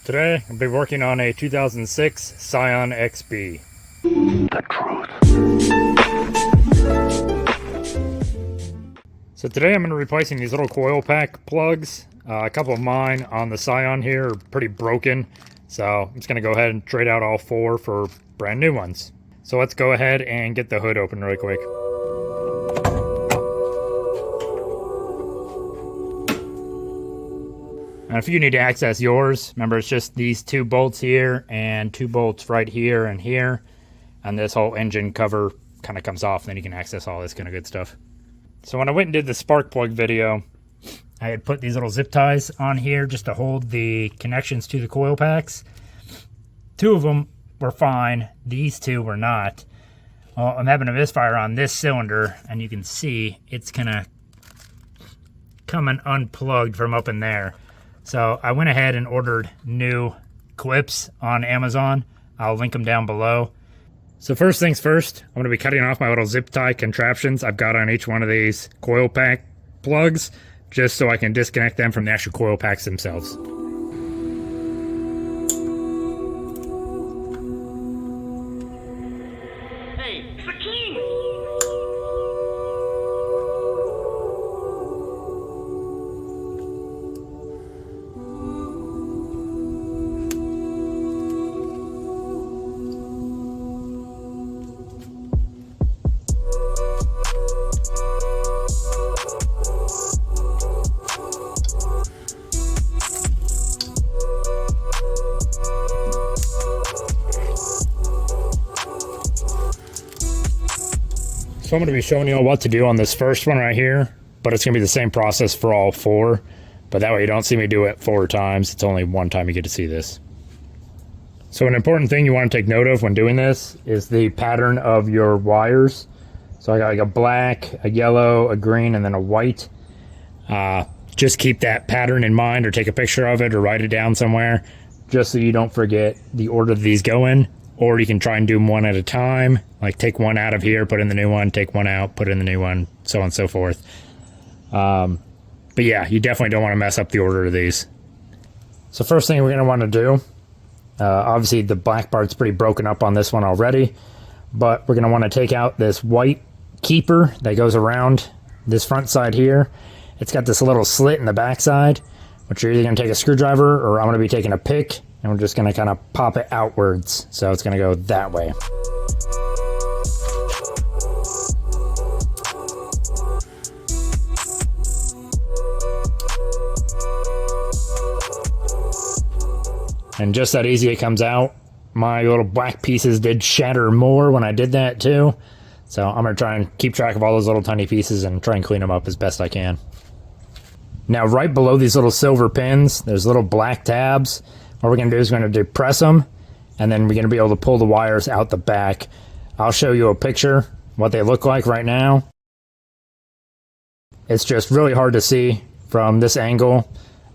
Today, I'll be working on a 2006 Scion XB. The truth. So today I'm going to be replacing these little coil pack plugs. A couple of mine on the Scion here are pretty broken. So I'm just going to go ahead and trade out all four for brand new ones. So let's go ahead and get the hood open really quick. And if you need to access yours, remember it's just these two bolts here and two bolts right here and here. And this whole engine cover kind of comes off, and then you can access all this kind of good stuff. So when I went and did the spark plug video, I had put these little zip ties on here just to hold the connections to the coil packs. Two of them were fine. These two were not. Well, I'm having a misfire on this cylinder, and you can see it's kind of coming unplugged from up in there. So I went ahead and ordered new clips on Amazon. I'll link them down below. So first things first, I'm going to be cutting off my little zip tie contraptions I've got on each one of these coil pack plugs, just so I can disconnect them from the actual coil packs themselves. Hey, it's the king! So I'm going to be showing you all what to do on this first one right here, but it's going to be the same process for all four. But that way you don't see me do it 4 times. It's only one time you get to see this. So an important thing you want to take note of when doing this is the pattern of your wires. So I got like a black, a yellow, a green, and then a white. Just keep that pattern in mind, or take a picture of it, or write it down somewhere, just so you don't forget the order that these go in. Or you can try and do them one at a time, like take one out of here, put in the new one, take one out, put in the new one, so on and so forth. But yeah, you definitely don't want to mess up the order of these. So first thing we're going to want to do, obviously the black part's pretty broken up on this one already, but we're going to want to take out this white keeper that goes around this front side here. It's got this little slit in the back side, which you're either going to take a screwdriver, or I'm going to be taking a pick, and we're just going to kind of pop it outwards. So it's going to go that way. And just that easy it comes out. My little black pieces did shatter more when I did that too. So I'm going to try and keep track of all those little tiny pieces and try and clean them up as best I can. Now right below these little silver pins, there's little black tabs. What we're going to do is we're going to depress them, and then we're going to be able to pull the wires out the back. I'll show you a picture, what they look like right now. It's just really hard to see from this angle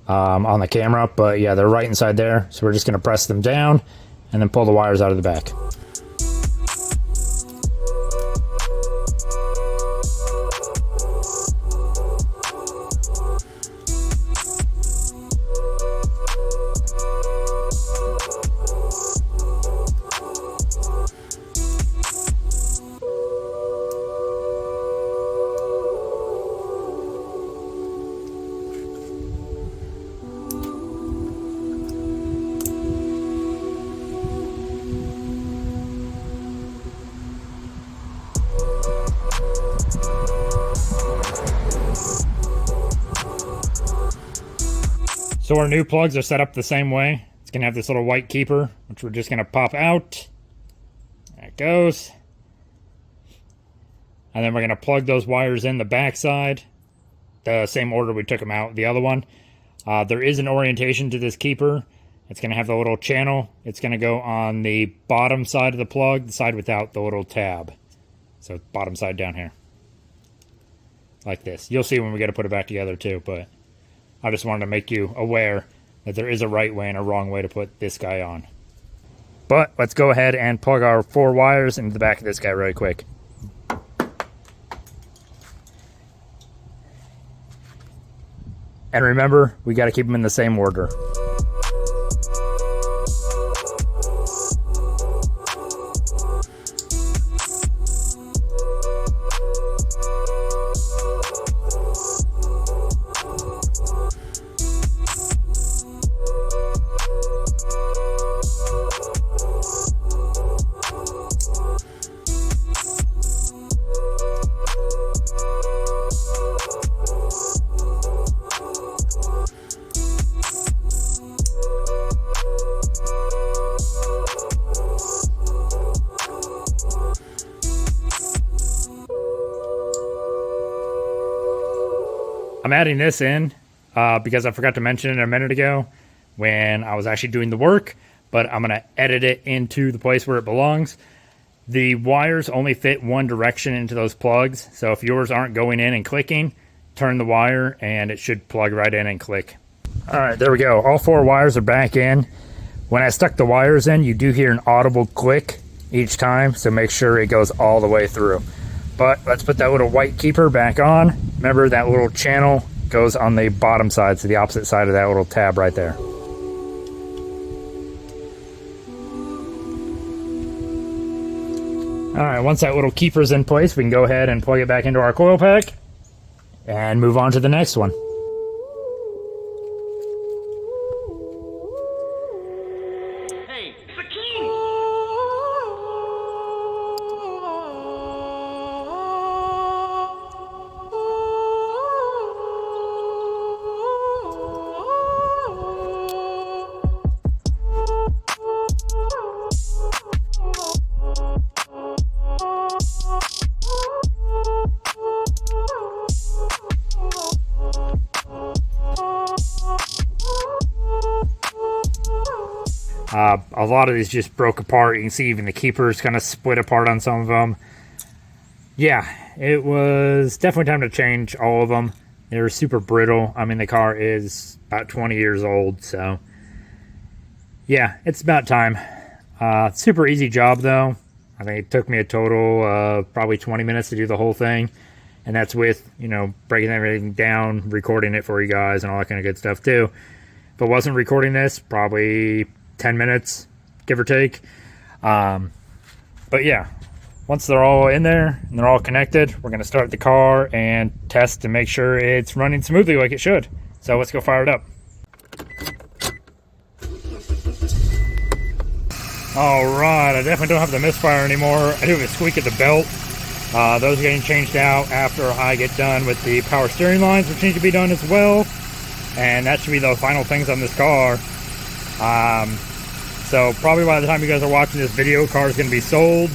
on the camera, but yeah, they're right inside there. So we're just going to press them down and then pull the wires out of the back. So our new plugs are set up the same way. It's going to have this little white keeper, which we're just going to pop out. There it goes. And then we're going to plug those wires in the back side, the same order we took them out, the other one. There is an orientation to this keeper. It's going to have the little channel. It's going to go on the bottom side of the plug, the side without the little tab. So bottom side down here. Like this. You'll see when we get to put it back together too, but I just wanted to make you aware that there is a right way and a wrong way to put this guy on. But let's go ahead and plug our 4 wires into the back of this guy really quick. And remember, we got to keep them in the same order. I'm adding this in because I forgot to mention it a minute ago when I was actually doing the work, but I'm going to edit it into the place where it belongs. The wires only fit one direction into those plugs, so if yours aren't going in and clicking, turn the wire and it should plug right in and click. All right, there we go. All 4 wires are back in. When I stuck the wires in, you do hear an audible click each time, so make sure it goes all the way through. But let's put that little white keeper back on. Remember, that little channel goes on the bottom side, so the opposite side of that little tab right there. All right, once that little keeper's in place, we can go ahead and plug it back into our coil pack and move on to the next one. Hey, it's the king! A lot of these just broke apart. You can see even the keepers kind of split apart on some of them. Yeah, it was definitely time to change all of them. They were super brittle. I mean, the car is about 20 years old, so yeah, it's about time. Super easy job though. I think it took me a total of probably 20 minutes to do the whole thing, and that's with, you know, breaking everything down, recording it for you guys, and all that kind of good stuff too. If I wasn't recording this, probably 10 minutes, give or take. But yeah, once they're all in there and they're all connected, we're going to start the car and test to make sure it's running smoothly like it should. So let's go fire it up. Alright, I definitely don't have the misfire anymore. I do have a squeak at the belt. Those are getting changed out after I get done with the power steering lines, which need to be done as well. And that should be the final things on this car. So probably by the time you guys are watching this video, car is going to be sold.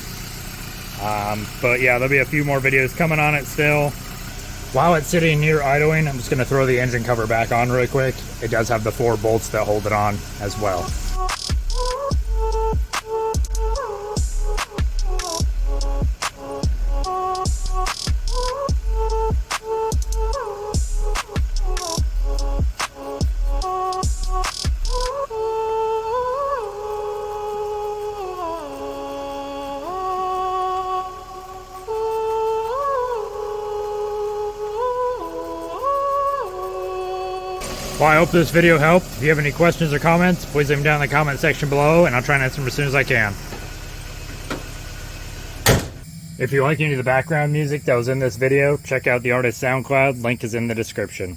But yeah, there'll be a few more videos coming on it still. While it's sitting here idling, I'm just going to throw the engine cover back on really quick. It does have the 4 bolts that hold it on as well. Well, I hope this video helped. If you have any questions or comments, please leave them down in the comment section below, and I'll try and answer them as soon as I can. If you like any of the background music that was in this video, check out the artist's SoundCloud. Link is in the description.